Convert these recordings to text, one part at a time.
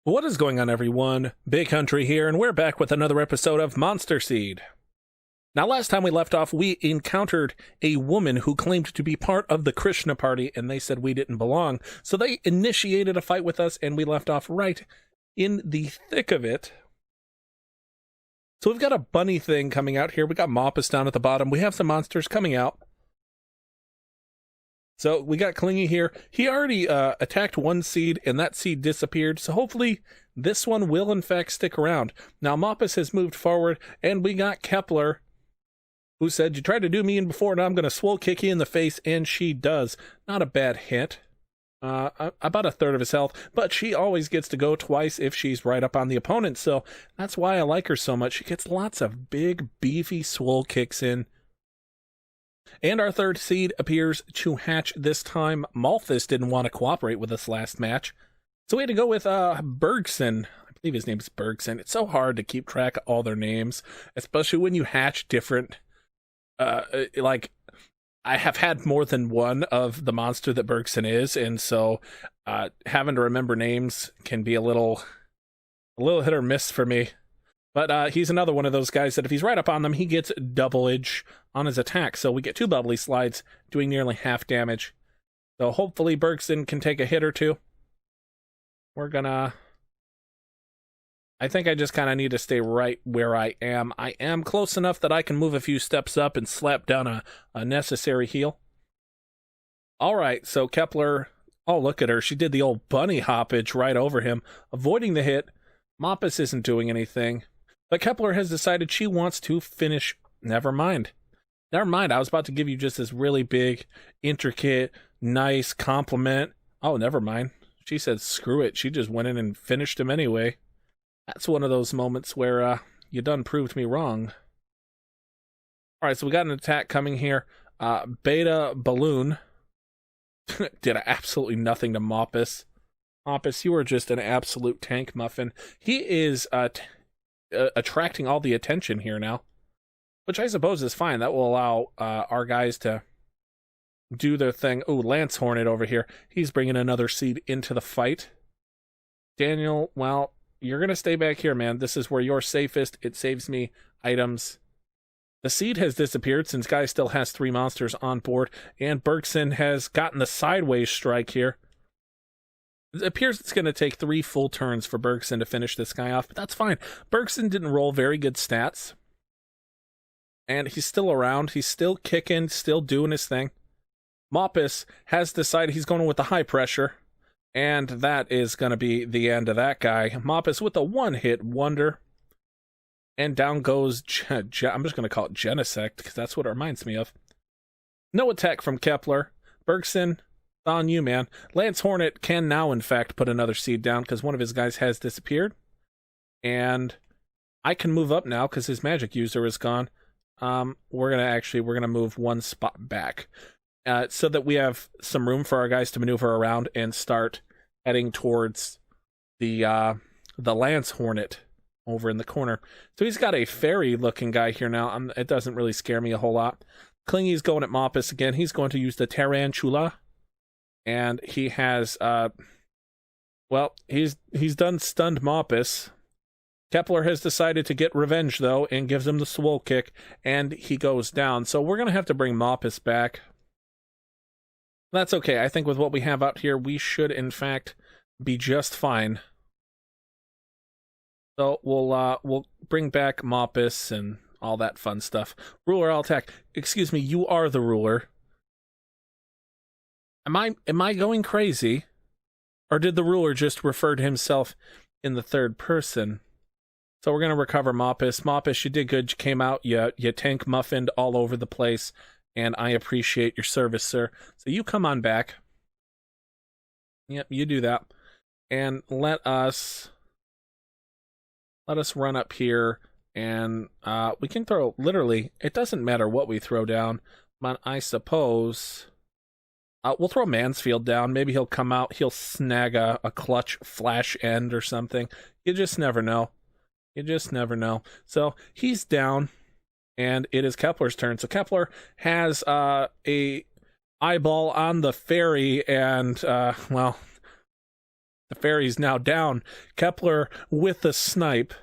What is going on, everyone? Big Country here, and we're back with another episode of Monster Seed. Now, last time we left off, we encountered a woman who claimed to be part of the Krishna Party, and they said we didn't belong. So they initiated a fight with us, and we left off right in the thick of it. So we've got a bunny thing coming out here. We got Moppus down at the bottom. We have some monsters coming out. So we got Clingy here. He already attacked one seed, and that seed disappeared. So hopefully this one will, in fact, stick around. Now, Moppus has moved forward, and we got Kepler, who said, "You tried to do me in before, and I'm going to swole kick you in the face," and she does. Not a bad hit. About a third of his health, but she always gets to go twice if she's right up on the opponent, so that's why I like her so much. She gets lots of big, beefy swole kicks in. And our third seed appears to hatch this time. Malthus didn't want to cooperate with us last match, so we had to go with Bergson. I believe his name's Bergson. It's so hard to keep track of all their names, especially when you hatch different, like, I have had more than one of the monster that Bergson is, and so having to remember names can be a little hit or miss for me. But he's another one of those guys that if he's right up on them, he gets doubleage on his attack. So we get two bubbly slides, doing nearly half damage. So hopefully Bergson can take a hit or two. We're gonna... I think I just kind of need to stay right where I am. I am close enough that I can move a few steps up and slap down a necessary heal. All right, so Kepler... Oh, look at her. She did the old bunny hoppage right over him, avoiding the hit. Moppus isn't doing anything. But Kepler has decided she wants to finish. Never mind. I was about to give you just this really big, intricate, nice compliment. Oh, never mind. She said, screw it. She just went in and finished him anyway. That's one of those moments where you done proved me wrong. All right, so we got an attack coming here. Beta Balloon did absolutely nothing to Moppus. Moppus, you are just an absolute tank muffin. He is attracting all the attention here now, which I suppose is fine. That will allow our guys to do their thing. Oh, Lance Hornet over here. He's bringing another seed into the fight. Daniel, well, you're going to stay back here, man. This is where you're safest. It saves me items. The seed has disappeared since Guy still has 3 monsters on board, and Bergson has gotten the sideways strike here. It appears it's going to take 3 full turns for Bergson to finish this guy off, but that's fine. Bergson didn't roll very good stats, and he's still around. He's still kicking, still doing his thing. Moppus has decided he's going with the high pressure, and that is going to be the end of that guy. Moppus with a one-hit wonder, and down goes, I'm just going to call it Genesect, because that's what it reminds me of. No attack from Kepler. Bergson... on you, man. Lance Hornet can now, in fact, put another seed down because one of his guys has disappeared. And I can move up now because his magic user is gone. We're gonna move one spot back so that we have some room for our guys to maneuver around and start heading towards the Lance Hornet over in the corner. So he's got a fairy-looking guy here now. It doesn't really scare me a whole lot. Clingy's going at Moppus again. He's going to use the Tarantula. And he has, he's done stunned Moppus. Kepler has decided to get revenge, though, and gives him the swole kick, and he goes down. So we're going to have to bring Moppus back. That's okay. I think with what we have out here, we should, in fact, be just fine. So we'll bring back Moppus and all that fun stuff. Ruler, I'll attack. Excuse me, you are the ruler. Am I going crazy? Or did the ruler just refer to himself in the third person? So we're going to recover Moppus. Moppus, you did good. You came out, you tank muffined all over the place, and I appreciate your service, sir. So you come on back. Yep, you do that. And let us run up here, and we can throw, literally, it doesn't matter what we throw down, but I suppose... we'll throw Mansfield down. Maybe he'll come out. He'll snag a clutch flash end or something. You just never know. So he's down, and it is Kepler's turn. So Kepler has a eyeball on the fairy, and, The fairy's now down. Kepler with the snipe.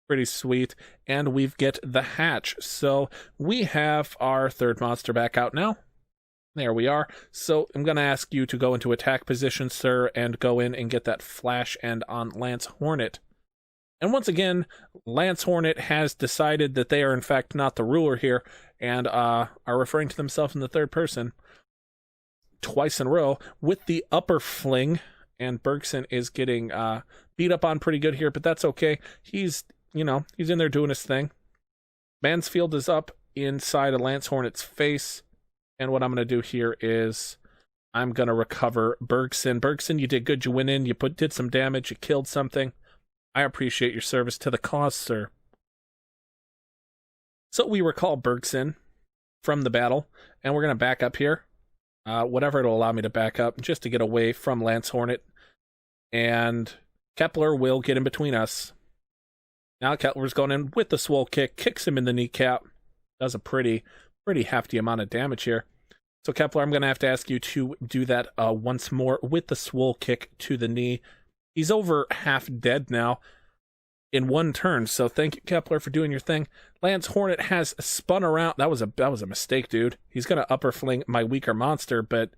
Pretty sweet. And we get the hatch. So we have our third monster back out now. There we are. So I'm going to ask you to go into attack position, sir, and go in and get that flash end on Lance Hornet. And once again, Lance Hornet has decided that they are in fact not the ruler here and are referring to themselves in the third person twice in a row with the upper fling. And Bergson is getting beat up on pretty good here, but that's okay. He's in there doing his thing. Mansfield is up inside of Lance Hornet's face. And what I'm going to do here is I'm going to recover Bergson. Bergson, you did good. You went in, you did some damage, you killed something. I appreciate your service to the cause, sir. So we recall Bergson from the battle, and we're going to back up here. Whatever it'll allow me to back up, just to get away from Lance Hornet. And Kepler will get in between us. Now Kepler's going in with the swole kick, kicks him in the kneecap. Does a pretty hefty amount of damage here. So Kepler, I'm going to have to ask you to do that once more with the swole kick to the knee. He's over half dead now in one turn, so thank you, Kepler, for doing your thing. Lance Hornet has spun around. That was a mistake, dude. He's going to upper fling my weaker monster, but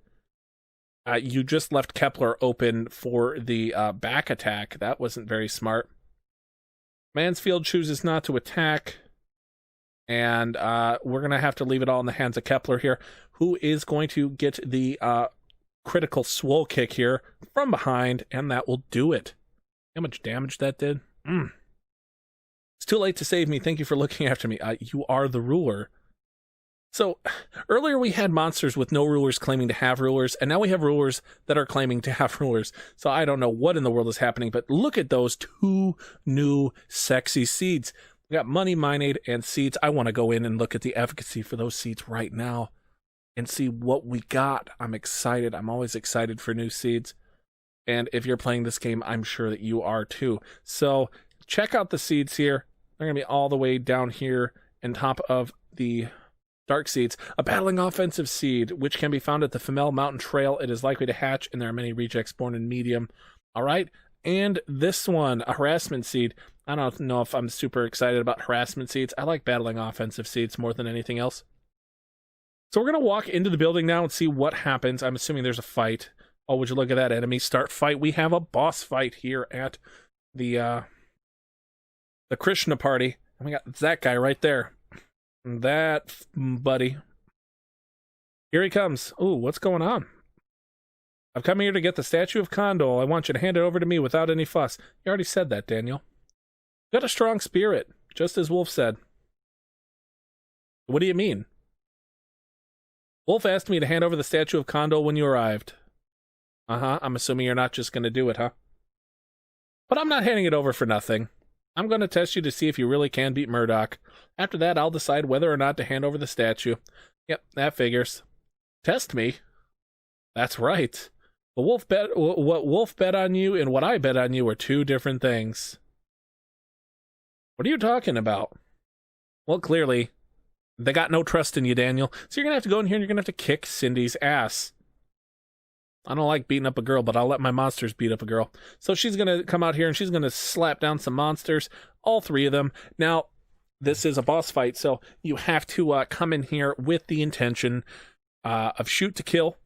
you just left Kepler open for the back attack. That wasn't very smart. Mansfield chooses not to attack, and we're going to have to leave it all in the hands of Kepler here, who is going to get the critical swole kick here from behind, and that will do it. How much damage that did? It's too late to save me. Thank you for looking after me. You are the ruler. So earlier we had monsters with no rulers claiming to have rulers, and now we have rulers that are claiming to have rulers. So I don't know what in the world is happening, but look at those two new sexy seeds. We got money, mineade, and seeds. I want to go in and look at the efficacy for those seeds right now and see what we got. I'm excited. I'm always excited for new seeds. And if you're playing this game, I'm sure that you are too. So check out the seeds here. They're going to be all the way down here on top of the dark seeds. A battling offensive seed, which can be found at the Femel Mountain Trail. It is likely to hatch, and there are many rejects born in medium. All right. And this one, a harassment seed. I don't know if I'm super excited about harassment seeds. I like battling offensive seeds more than anything else. So we're going to walk into the building now and see what happens. I'm assuming there's a fight. Oh, would you look at that enemy start fight? We have a boss fight here at the Krishna Party. And we got that guy right there. That buddy. Here he comes. Ooh, what's going on? I've come here to get the statue of Kondol. I want you to hand it over to me without any fuss. You already said that, Daniel. You got a strong spirit, just as Wolf said. What do you mean? Wolf asked me to hand over the statue of Kondol when you arrived. I'm assuming you're not just going to do it, huh? But I'm not handing it over for nothing. I'm going to test you to see if you really can beat Murdoch. After that, I'll decide whether or not to hand over the statue. Yep, that figures. Test me? That's right. What Wolf bet on you and what I bet on you are two different things. What are you talking about? Well, clearly, they got no trust in you, Daniel. So you're going to have to go in here and you're going to have to kick Cindy's ass. I don't like beating up a girl, but I'll let my monsters beat up a girl. So she's going to come out here and she's going to slap down some monsters, all three of them. Now, this is a boss fight, so you have to come in here with the intention of shoot to kill.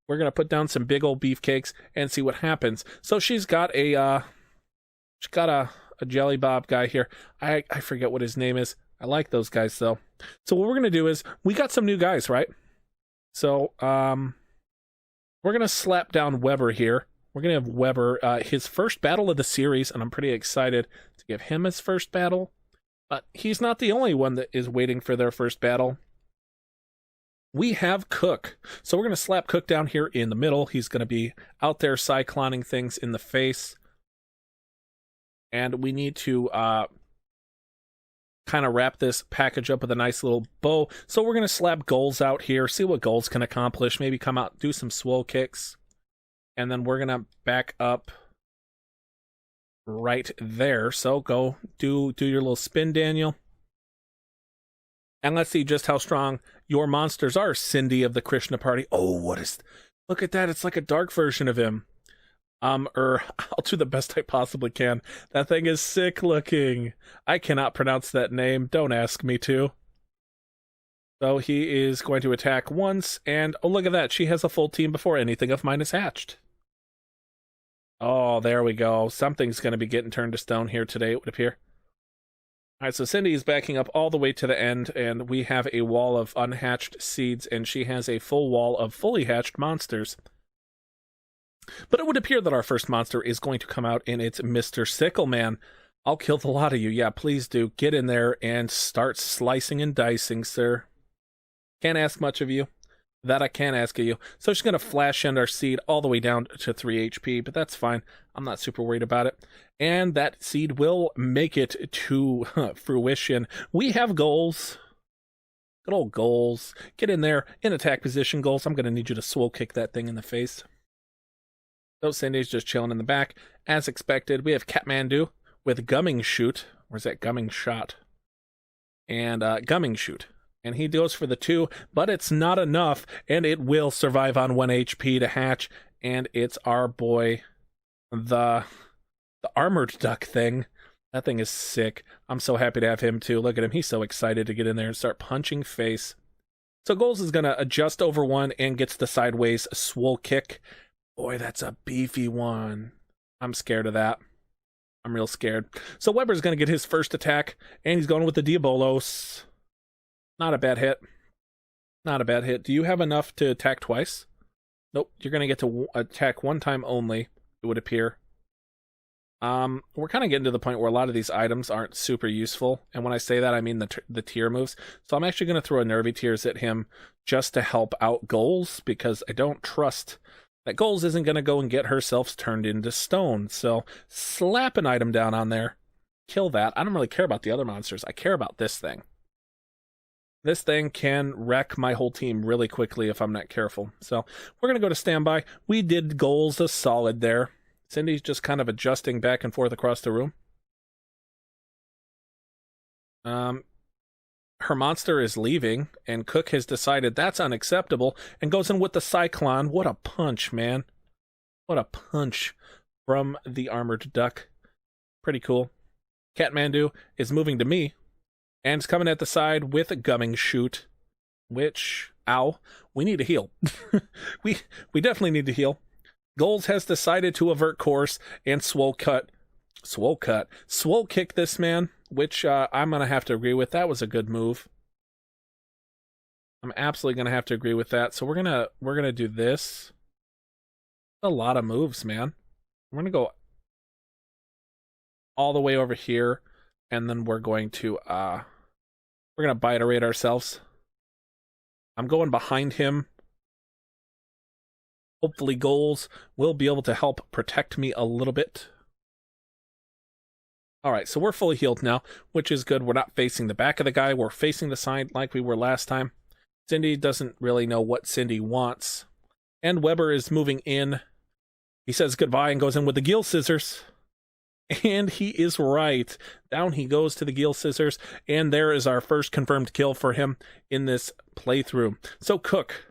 We're going to put down some big old beefcakes and see what happens. So she's got a jelly bob guy here. I forget what his name is. I like those guys, though. So what we're going to do is, we got some new guys, right? So, we're going to slap down Weber here. We're going to have Weber, his first battle of the series, and I'm pretty excited to give him his first battle. But he's not the only one that is waiting for their first battle. We have Cook. So we're going to slap Cook down here in the middle. He's going to be out there cycloning things in the face. And we need to kind of wrap this package up with a nice little bow. So we're going to slap goals out here, see what goals can accomplish, maybe come out, do some swole kicks. And then we're going to back up right there. So go do your little spin, Daniel. And let's see just how strong your monsters are, Cindy of the Krishna Party. Oh, look at that. It's like a dark version of him. I'll do the best I possibly can. That thing is sick looking. I cannot pronounce that name. Don't ask me to. So he is going to attack once, and oh, look at that. She has a full team before anything of mine is hatched. Oh, there we go. Something's going to be getting turned to stone here today, it would appear. All right, so Cindy is backing up all the way to the end, and we have a wall of unhatched seeds, and she has a full wall of fully hatched monsters. But it would appear that our first monster is going to come out, and it's Mr. Sickleman. I'll kill the lot of you. Yeah, please do. Get in there and start slicing and dicing, sir. Can't ask much of you. That I can't ask of you. So she's going to flash end our seed all the way down to 3 HP, but that's fine. I'm not super worried about it. And that seed will make it to fruition. We have goals. Good old goals. Get in there in attack position, goals. I'm going to need you to swole kick that thing in the face. So Cindy's just chilling in the back. As expected, we have Kathmandu with Gumming Shoot. Where's that Gumming Shot? And Gumming Shoot. And he goes for the 2, but it's not enough, and it will survive on 1 HP to hatch. And it's our boy, the armored duck thing. That thing is sick. I'm so happy to have him too. Look at him. He's so excited to get in there and start punching face. So Goals is going to adjust over 1 and gets the sideways swole kick. Boy, that's a beefy one. I'm scared of that. I'm real scared. So Weber's going to get his first attack, and he's going with the Diabolos. Not a bad hit. Not a bad hit. Do you have enough to attack twice? Nope. You're going to get to attack 1 time only, it would appear. We're kind of getting to the point where a lot of these items aren't super useful. And when I say that, I mean the tier moves. So I'm actually going to throw a Nervy Tears at him just to help out Goals, because I don't trust that Goals isn't going to go and get herself turned into stone. So slap an item down on there. Kill that. I don't really care about the other monsters. I care about this thing. This thing can wreck my whole team really quickly if I'm not careful. So we're going to go to standby. We did Goals a solid there. Cindy's just kind of adjusting back and forth across the room. Her monster is leaving, and Cook has decided that's unacceptable and goes in with the Cyclone. What a punch, man. What a punch from the armored duck. Pretty cool. Kathmandu is moving to me. And it's coming at the side with a Gumming Shoot, which, ow, we need to heal. we definitely need to heal. Goals has decided to avert course and swole kick this man, which I'm going to have to agree with. That was a good move. I'm absolutely going to have to agree with that. So we're going to do this. A lot of moves, man. We're going to go all the way over here, and then we're going to biterate ourselves. I'm going behind him. Hopefully Goals will be able to help protect me a little bit. Alright, so we're fully healed now, which is good. We're not facing the back of the guy. We're facing the side like we were last time. Cindy doesn't really know what Cindy wants. And Weber is moving in. He says goodbye and goes in with the Gill Scissors. And he is right. Down he goes to the Gill Scissors, and there is our first confirmed kill for him in this playthrough. So Cook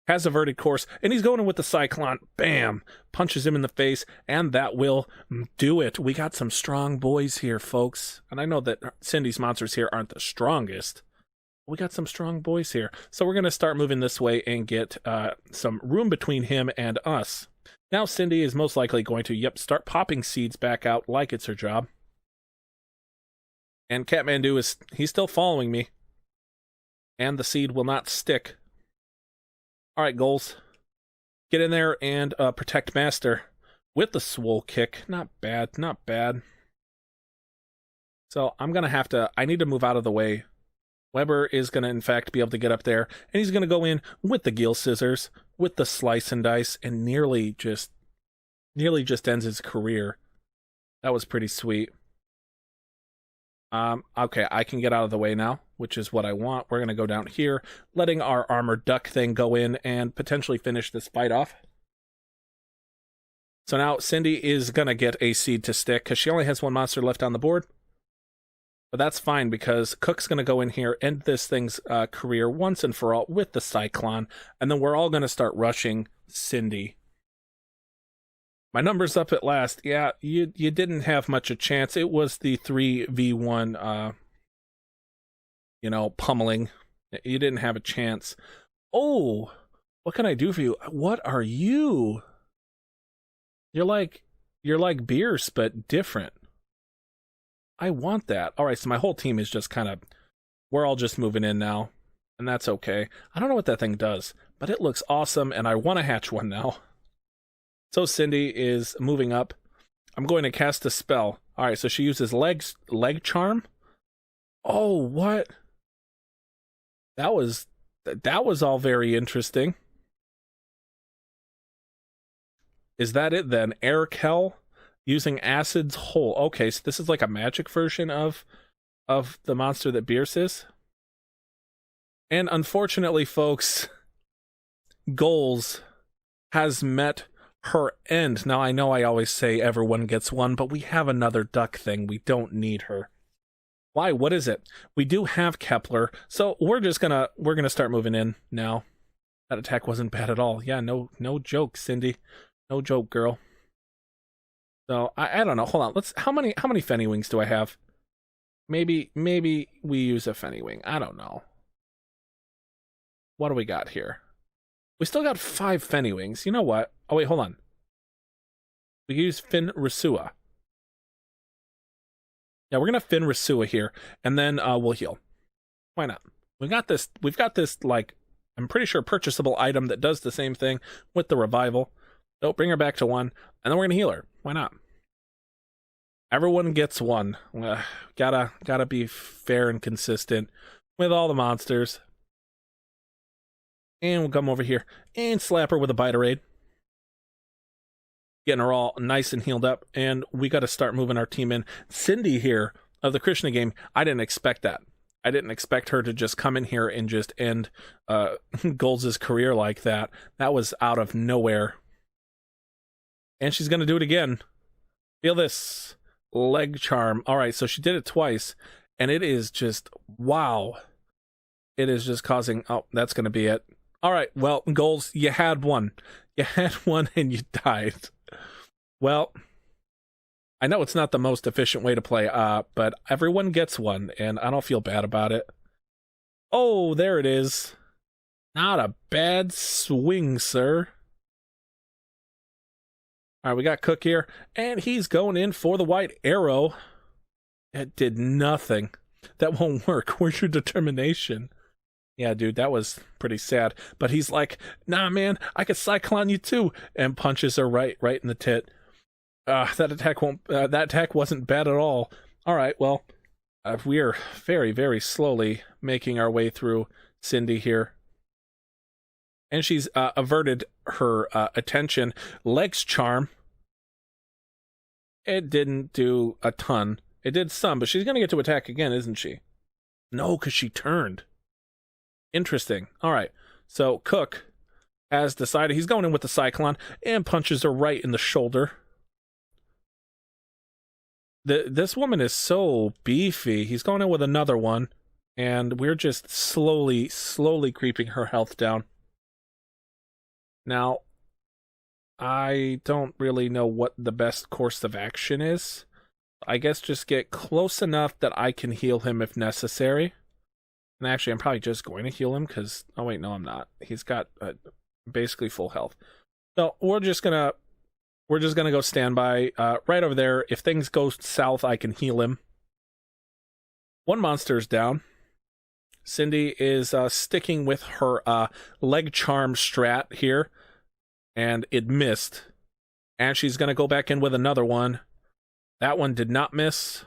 has averted course, and he's going in with the Cyclone. Bam! Punches him in the face, and that will do it. We got some strong boys here, folks. And I know that Cindy's monsters here aren't the strongest. We got some strong boys here. So we're going to start moving this way and get some room between him and us. Now Cindy is most likely going to, start popping seeds back out like it's her job. And Kathmandu he's still following me. And the seed will not stick. Alright, Goals. Get in there and protect Master with the swole kick. Not bad, not bad. So I'm going to have to, I need to move out of the way. Weber is going to, in fact, be able to get up there, and he's going to go in with the Gill Scissors, with the Slice and Dice, and nearly just ends his career. That was pretty sweet. Okay, I can get out of the way now, which is what I want. We're going to go down here, letting our armored duck thing go in and potentially finish this fight off. So now Cindy is going to get a seed to stick, because she only has 1 monster left on the board. But that's fine, because Cook's going to go in here, end this thing's career once and for all with the Cyclone, and then we're all going to start rushing Cindy. My number's up at last. Yeah, you didn't have much a chance. It was the 3v1, pummeling. You didn't have a chance. Oh, what can I do for you? What are you? You're like Beerus, but different. I want that. All right, so my whole team is just kind of, we're all just moving in now, and that's okay. I don't know what that thing does, but it looks awesome, and I want to hatch one now. So Cindy is moving up. I'm going to cast a spell. All right, so she uses leg charm. Oh, what? That was all very interesting. Is that it then? Air Kel using Acid's Hole. Okay, so this is like a magic version of the monster that Beerus is. And unfortunately, folks, Goals has met her end. Now, I know I always say everyone gets one, but we have another duck thing. We don't need her. Why? What is it? We do have Kepler, so we're gonna start moving in now. That attack wasn't bad at all. Yeah, no joke, Cindy. No joke, girl. So I don't know. Hold on. How many Fenny Wings do I have? Maybe we use a Fenny Wing. I don't know. What do we got here? We still got 5 Fenny Wings. You know what? Oh wait, hold on. We use Fin Risua. Yeah, we're gonna Fin Risua here, and then we'll heal. Why not? We've got this, like, I'm pretty sure purchasable item that does the same thing with the revival. So bring her back to 1, and then we're gonna heal her. Why not? Everyone gets 1. Gotta be fair and consistent with all the monsters. And we'll come over here and slap her with a Biterade. Getting her all nice and healed up, and we got to start moving our team in. Cindy here of the Krishna game, I didn't expect that. I didn't expect her to just come in here and just end Goals' career like that. That was out of nowhere. And she's going to do it again. Feel this. Leg charm. All right, so she did it twice, and it is just, wow. It is just causing, oh, that's going to be it. All right, well, Goals, you had one. You had one, and you died. Well, I know it's not the most efficient way to play, but everyone gets one, and I don't feel bad about it. Oh, there it is. Not a bad swing, sir. All right, we got Cook here, and he's going in for the white arrow. It did nothing. That won't work. Where's your determination? Yeah, dude, that was pretty sad. But he's like, nah, man, I could Cyclone you too, and punches her right in the tit. That attack wasn't bad at all. All right, well, we are very, very slowly making our way through Cindy here. And she's averted her attention. Legs charm. It didn't do a ton. It did some, but she's going to get to attack again, isn't she? No, because she turned. Interesting. All right, so Cook has decided he's going in with the Cyclone and punches her right in the shoulder. This woman is so beefy. He's going in with another one, and we're just slowly creeping her health down. Now, I don't really know what the best course of action is. I guess just get close enough that I can heal him if necessary. And actually, I'm probably just going to heal him because... Oh, wait, no, I'm not. He's got basically full health. So we're just gonna go standby right over there. If things go south, I can heal him. One monster's down. Cindy is sticking with her leg charm strat here, and it missed. And she's going to go back in with another one. That one did not miss.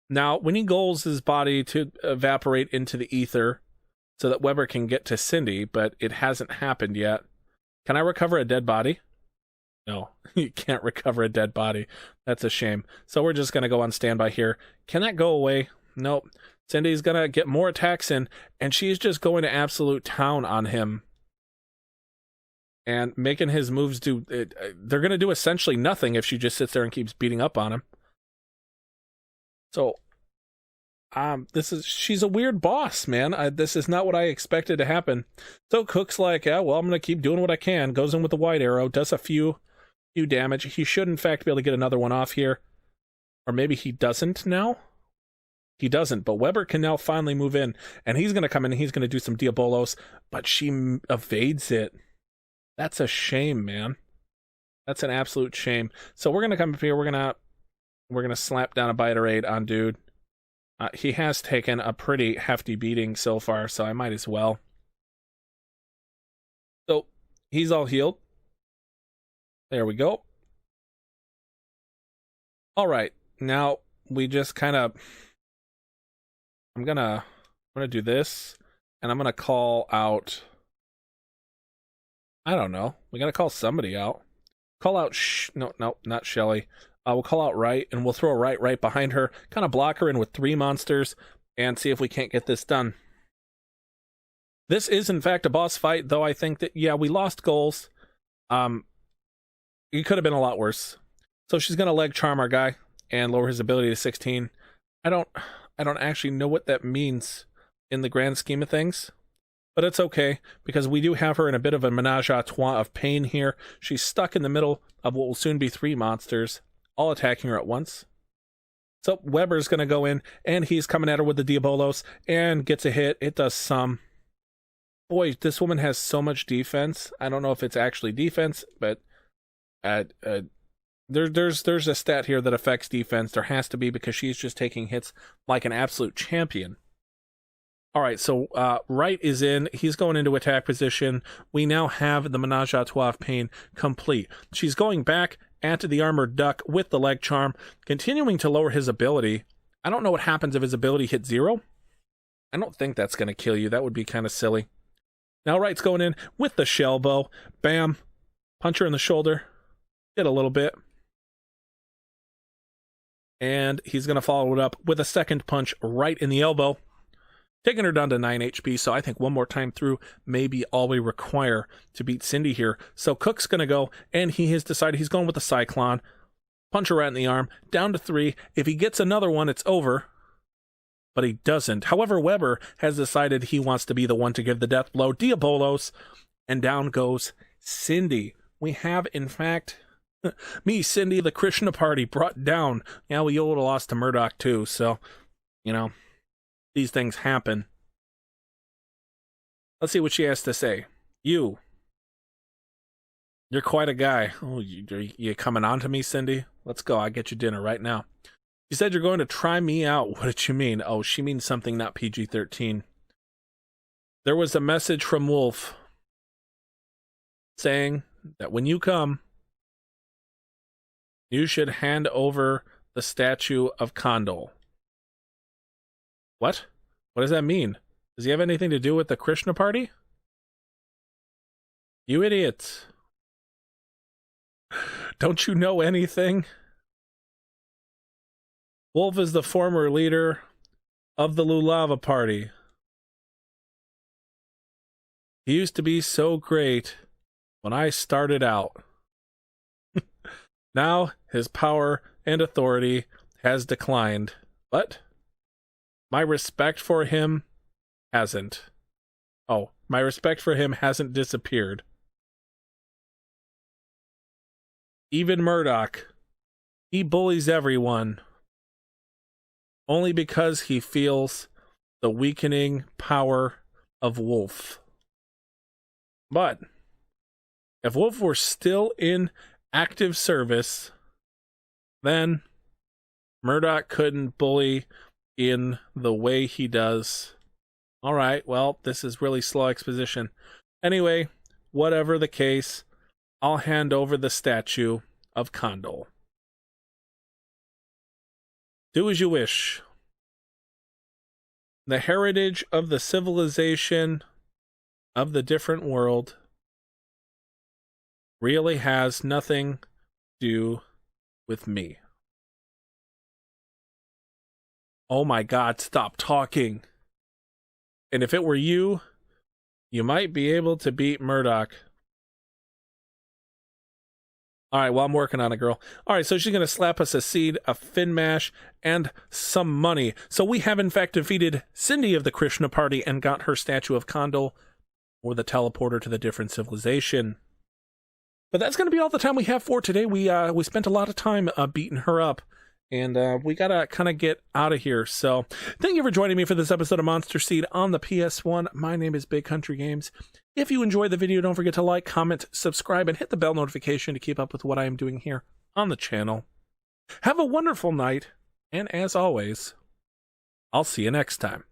Now, we need Goals' body to evaporate into the ether so that Weber can get to Cindy, but it hasn't happened yet. Can I recover a dead body? No, you can't recover a dead body. That's a shame. So we're just going to go on standby here. Can that go away? Nope. Cindy's going to get more attacks in, and she's just going to absolute town on him. And making his moves do... they're going to do essentially nothing if she just sits there and keeps beating up on him. So, she's a weird boss, man. This is not what I expected to happen. So Cook's like, yeah, well, I'm going to keep doing what I can. Goes in with the white arrow, does a few few damage. He should, in fact, be able to get another one off here. Or maybe he doesn't now? He doesn't, but Weber can now finally move in. And he's going to come in and he's going to do some Diabolos, but she evades it. That's a shame, man. That's an absolute shame. So we're going to come up here. We're going to slap down a Biterate on dude. He has taken a pretty hefty beating so far, so I might as well. So he's all healed. There we go. All right, now we just kind of. I'm gonna do this, and I'm gonna call out. I don't know. We gotta call somebody out. Call out. No, not Shelly. We'll call out Right, and we'll throw a right behind her. Kind of block her in with 3 monsters, and see if we can't get this done. This is, in fact, a boss fight, though I think that, yeah, we lost goals. It could have been a lot worse. So she's going to leg charm our guy and lower his ability to 16. I don't actually know what that means in the grand scheme of things. But it's okay, because we do have her in a bit of a menage a trois of pain here. She's stuck in the middle of what will soon be 3 monsters, all attacking her at once. So Weber's going to go in, and he's coming at her with the Diabolos, and gets a hit. It does some. Boy, this woman has so much defense. I don't know if it's actually defense, but there's a stat here that affects defense. There has to be, because she's just taking hits like an absolute champion. All right, so Right is in. He's going into attack position. We now have the menage a trois of pain complete. She's going back at the armored duck with the leg charm, continuing to lower his ability. I don't know what happens if his ability hits 0. I don't think that's going to kill you. That would be kind of silly. Now Right's going in with the shell bow. Bam. Punch her in the shoulder. Hit a little bit. And he's going to follow it up with a second punch right in the elbow, taking her down to 9 HP. So I think one more time through may be all we require to beat Cindy here. So Cook's going to go, and he has decided he's going with the Cyclone. Punch her right in the arm, down to 3. If he gets another one, it's over. But he doesn't. However, Weber has decided he wants to be the one to give the death blow. Diabolos, and down goes Cindy. We have, in fact, me, Cindy, the Krishna Party, brought down. Yeah, we would have lost to Murdoch too, so, you know, these things happen. Let's see what she has to say. You're quite a guy. Oh, you coming on to me, Cindy? Let's go. I'll get you dinner right now. You said you're going to try me out. What did you mean? Oh, she means something not PG-13. There was a message from Wolf saying that when you come, you should hand over the statue of Kondol. What? What does that mean? Does he have anything to do with the Krishna Party? You idiots. Don't you know anything? Wolf is the former leader of the Lulava Party. He used to be so great when I started out. Now his power and authority has declined, but my respect for him hasn't. Oh, my respect for him hasn't disappeared. Even Murdoch, he bullies everyone. Only because he feels the weakening power of Wolf. But if Wolf were still in active service, then Murdoch couldn't bully in the way he does. All right, well, this is really slow exposition. Anyway, whatever the case, I'll hand over the statue of Kondol. Do as you wish. The heritage of the civilization of the different world really has nothing to do with me. Oh my God, stop talking. And if it were you, you might be able to beat Murdoch. All right, well, I'm working on it, girl. All right, so she's going to slap us a seed, a fin mash, and some money. So we have, in fact, defeated Cindy of the Krishna Party and got her statue of Kondol, or the teleporter to the different civilization. But that's going to be all the time we have for today. We spent a lot of time beating her up, and we got to kind of get out of here. So thank you for joining me for this episode of Monster Seed on the PS1. My name is Big Country Games. If you enjoyed the video, don't forget to like, comment, subscribe, and hit the bell notification to keep up with what I am doing here on the channel. Have a wonderful night, and as always, I'll see you next time.